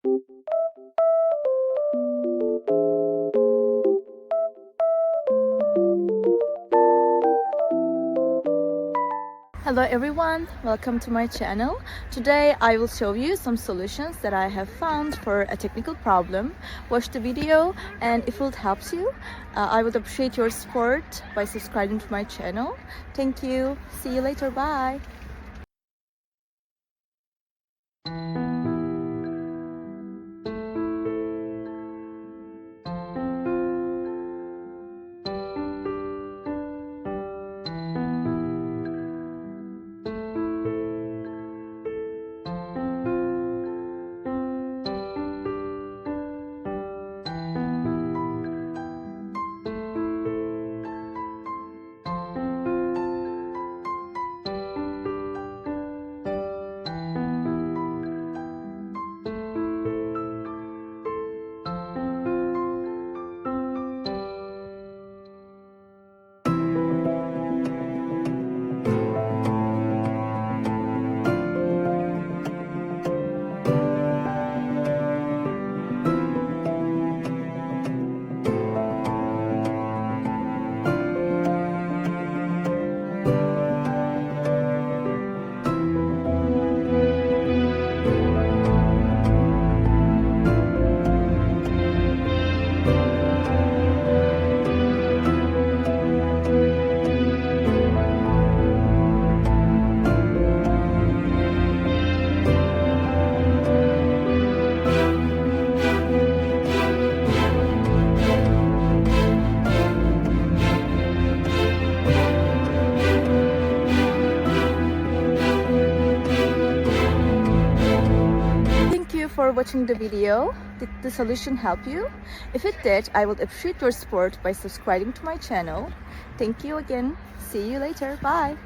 Hello everyone, welcome to my channel. Today I will show you some solutions that I have found for a technical problem. Watch the video, and if it helps you, I would appreciate your support by subscribing to my channel. Thank you. See you later. Bye. For watching the video. Did the solution help you? If it did, I would appreciate your support by subscribing to my channel. Thank you again. See you later. Bye.